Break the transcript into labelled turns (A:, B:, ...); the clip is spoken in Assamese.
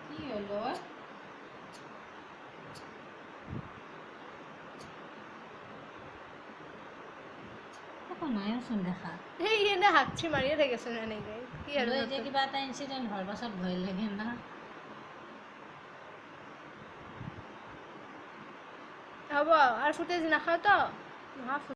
A: কি হলো নাইচোন দেখা
B: সেই এনে হাতছি মাৰিয়ে থাকেচোন এনেকে কি আৰু
A: লৈ যে কিবা এটা ইনচিডেণ্ট হোৱাৰ পাছত ভয় লাগে না
B: হ'ব আৰু ফুটেজ নাখাওঁ তো